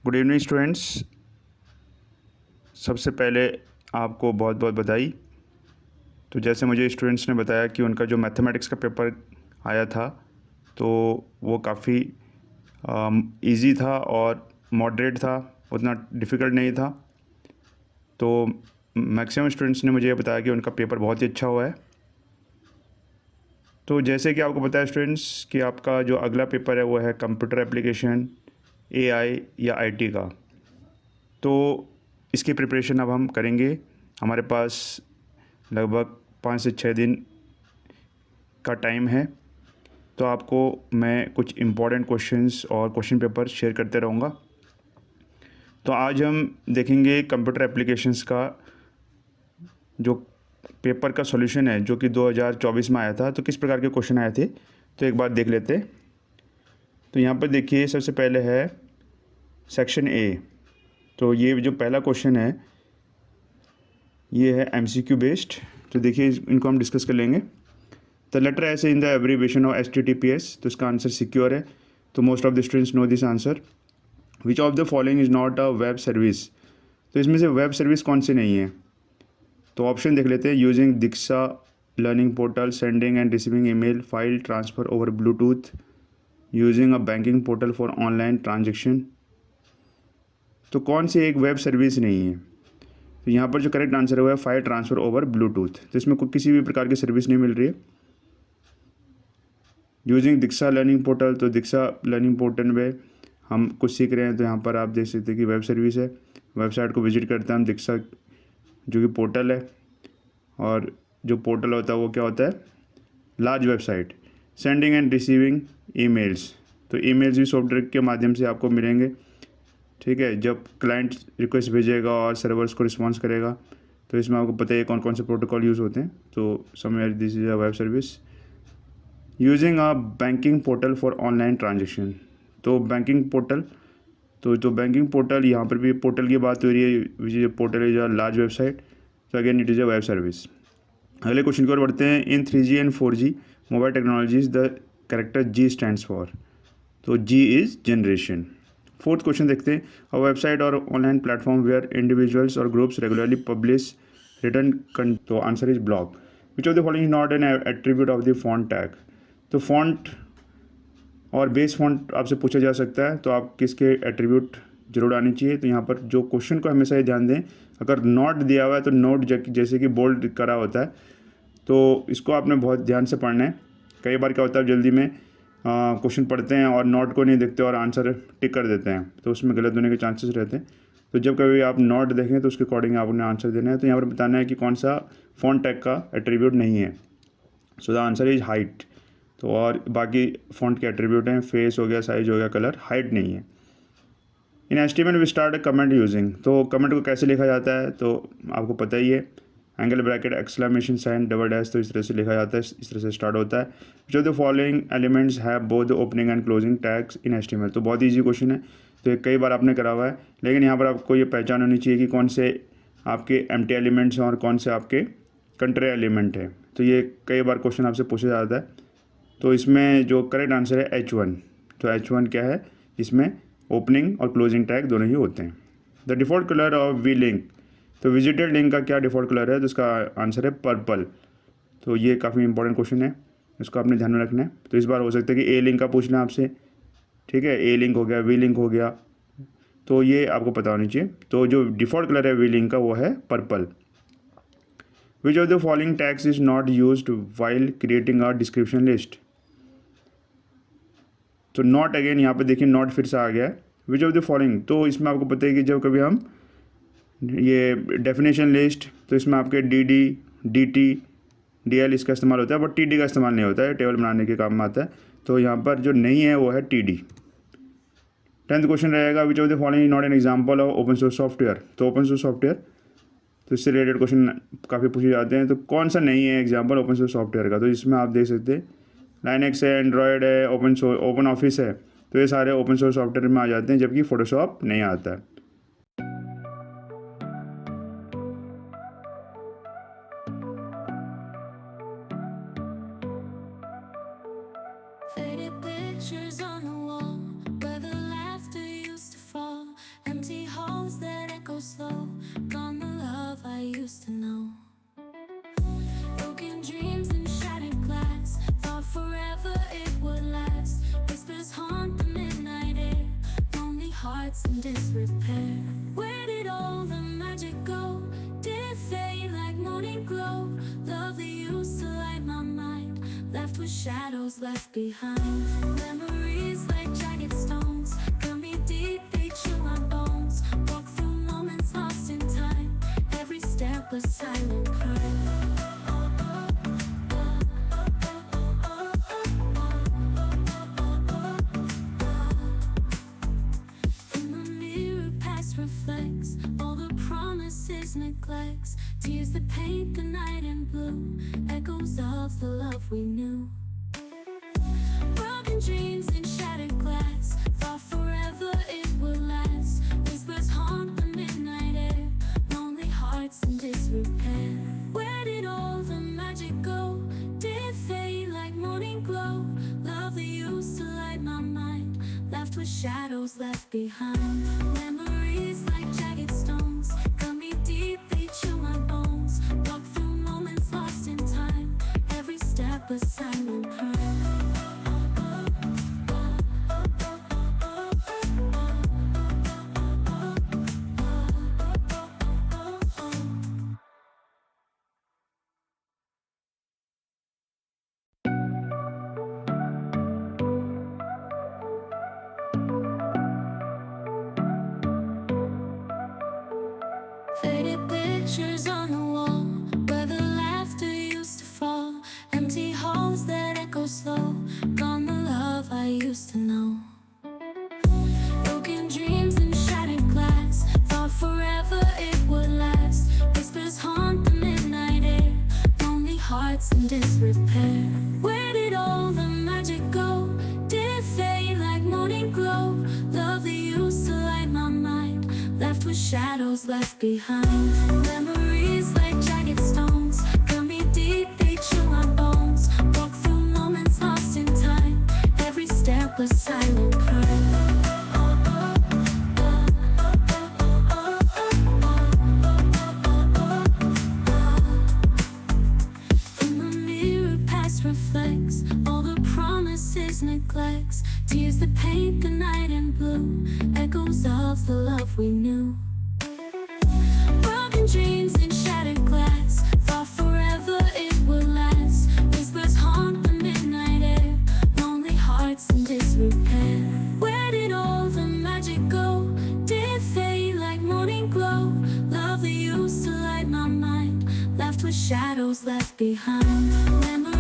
Good evening students. सबसे पहले आपको बहुत बहुत बधाई। तो जैसे मुझे स्टूडेंट्स ने बताया कि उनका जो मैथमेटिक्स का पेपर आया था तो वो काफ़ी इजी था और मॉडरेट था, उतना डिफ़िकल्ट नहीं था। तो मैक्सिमम स्टूडेंट्स ने मुझे ये बताया कि उनका पेपर बहुत ही अच्छा हुआ है। तो जैसे कि आपको पता है स्टूडेंट्स कि आपका जो अगला पेपर है वो है कंप्यूटर एप्लीकेशन, एआई या आईटी का। तो इसकी प्रिपरेशन अब हम करेंगे। हमारे पास लगभग 5 से 6 दिन का टाइम है। तो आपको मैं कुछ इम्पॉर्टेंट क्वेश्चंस और क्वेश्चन पेपर शेयर करते रहूँगा। तो आज हम देखेंगे कंप्यूटर एप्लीकेशंस का जो पेपर का सॉल्यूशन है जो कि 2024 में आया था। तो किस प्रकार के क्वेश्चन आए थे तो एक बार देख लेते हैं। तो यहाँ पर देखिए, सबसे पहले है सेक्शन ए। तो ये जो पहला क्वेश्चन है ये है एमसीक्यू बेस्ड। तो देखिए इनको हम डिस्कस कर लेंगे। The letter S in the abbreviation of HTTPS। तो इसका आंसर सिक्योर है। तो most of the students know this answer. Which of the following is not a web service. तो इसमें से वेब सर्विस कौन सी नहीं है। तो ऑप्शन देख लेते हैं। Using Diksha learning portal, sending end receiving email, file transfer over Bluetooth, using a banking portal for online transaction. तो कौन सी एक वेब सर्विस नहीं है। तो यहाँ पर जो करेक्ट आंसर हुआ है फाइल ट्रांसफ़र ओवर ब्लूटूथ। तो इसमें किसी भी प्रकार की सर्विस नहीं मिल रही है। यूजिंग दीक्षा लर्निंग पोर्टल। तो दीक्षा लर्निंग पोर्टल में हम कुछ सीख रहे हैं। तो यहाँ पर आप देख सकते हैं कि वेब सर्विस है। वेबसाइट को विजिट करते हैं हम दीक्षा जो कि पोर्टल है। और जो पोर्टल होता है वो क्या होता है, large website. Sending end receiving emails. तो ईमेल्स भी सॉफ्टवेयर के माध्यम से आपको मिलेंगे। ठीक है, जब क्लाइंट रिक्वेस्ट भेजेगा और सर्वर्स को रिस्पॉन्स करेगा। तो इसमें आपको पता है कौन कौन से प्रोटोकॉल यूज़ होते हैं। तो somewhere this is a web service. Using a banking portal for online transaction. तो बैंकिंग पोर्टल, तो जो बैंकिंग पोर्टल, यहाँ पर भी पोर्टल की बात हो रही है which is portal is a large website. तो again it is a web service. अगले क्वेश्चन की ओर बढ़ते हैं। In 3G and 4G mobile technologies the character G stands for. तो G is generation. Fourth question देखते हैं। A website or online platform where individuals or groups regularly publish return. तो answer is blog. Which of the following is not an attribute of the font tag. तो font और base font आपसे पूछा जा सकता है। तो आप किसके एट्रीब्यूट जरूर आनी चाहिए। तो यहाँ पर जो क्वेश्चन को हमेशा ही ध्यान दें, अगर नोट दिया हुआ है तो नोट जैसे कि बोल्ड करा होता है तो इसको आपने बहुत ध्यान से पढ़ना है। कई बार क्या होता है जल्दी में क्वेश्चन पढ़ते हैं और नोट को नहीं देखते और आंसर टिक कर देते हैं, तो उसमें गलत होने के चांसेस रहते हैं। तो जब कभी आप नोट देखें तो उसके अकॉर्डिंग आपने आंसर देना है। तो यहाँ पर बताना है कि कौन सा फॉन्ट टैग का एट्रीब्यूट नहीं है। So the answer is height. तो और बाकी फॉन्ट के एट्रीब्यूट हैं, फेस हो गया, साइज हो गया, कलर, हाइट नहीं है। In HTML we start comment using. तो कमेंट को कैसे लिखा जाता है तो आपको पता ही है। Angle bracket, exclamation sign, double dash. तो इस तरह से लिखा जाता है, इस तरह से स्टार्ट होता है। जो द फॉलोइंग एलिमेंट्स है both opening and closing tags in HTML। तो बहुत ईजी क्वेश्चन है। तो ये कई बार आपने करा हुआ है, लेकिन यहाँ पर आपको ये पहचान होनी चाहिए कि कौन से आपके एम्प्टी एलिमेंट्स हैं और कौन से आपके कंट्री एलिमेंट है। तो ये कई बार क्वेश्चन आपसे पूछा जाता है। तो इसमें जो करेक्ट आंसर है H1। तो H1 क्या है, इसमें ओपनिंग और क्लोजिंग टैग दोनों ही होते हैं। The default colour of we link. तो विजिटेड लिंक का क्या डिफ़ॉल्ट कलर है, तो इसका आंसर है पर्पल। तो ये काफ़ी इंपॉर्टेंट क्वेश्चन है, इसको आपने ध्यान में रखना है। तो इस बार हो सकता है कि ए लिंक का पूछना आपसे। ठीक है, ए लिंक हो गया, वी लिंक हो गया, तो ये आपको पता होनी चाहिए। तो जो डिफ़ॉल्ट कलर है वी लिंक का वो है purple. Which of the following tags is not used while creating a description list. तो नॉट, अगेन यहाँ पे देखिए नॉट फिर से आ गया है। विच ऑफ द फॉलोइंग, तो इसमें आपको पता है कि जब कभी हम ये डेफिनेशन लिस्ट, तो इसमें आपके DD, DT, DL इसका इस्तेमाल होता है, बट TD का इस्तेमाल नहीं होता है, टेबल बनाने के काम में आता है। तो यहाँ पर जो नहीं है वो है TD। 10th क्वेश्चन रहेगा। विच of the following is not an example of open source software. तो ओपन सोर्स सॉफ्टवेयर, तो इससे रिलेटेड क्वेश्चन काफ़ी पूछे जाते हैं। तो कौन सा नहीं है एग्जाम्पल ओपन सोर्स सॉफ्टवेयर का, तो इसमें आप देख सकते हैं लाइनक्स है, एंड्रॉयड है, ओपन ऑफिस है। तो ये सारे ओपन सोर्स सॉफ्टवेयर में आ जाते हैं, जबकि फोटोशॉप नहीं आता है। Faded pictures on the wall where the laughter used to fall. shadows left behind. Memories like jagged stones cut me deep, they chill my bones. Walk through moments lost in time, every step a silent crime. In the mirror past reflects all the promises, neglects, tears that paint the night in blue, echoes of the love we knew. Broken dreams in shattered glass, thought forever it would last. Whispers haunt the midnight air, lonely hearts in disrepair. Where did all the magic go? Did it fade like morning glow? Love that used to light my mind, left with shadows left behind. Memories like jagged stones cut me deep, they chill my bones. Walk through moments lost in time, every step a silent crime. Faded pictures on the wall, where the laughter used to fall. Empty halls that echo slow, gone the love I used to know. Broken dreams and shattered glass, thought forever it would last. Whispers haunt the midnight air, lonely hearts in disrepair. Where did all the magic go? Did it fade like morning glow? Love that used to light my mind, left with shadows left behind. Memories like jagged stones cut me deep, they chill my bones. Walk through moments lost in time, every step a silent crime. In the mirror past reflects all the promises, neglects, tears that paint the night in blue, echoes of the love we knew. Broken dreams in shattered glass, thought forever it would last. Whispers haunt the midnight air, lonely hearts in disrepair. Where did all the magic go? Did it fade like morning glow? Love that used to light my mind, left with shadows left behind. Memories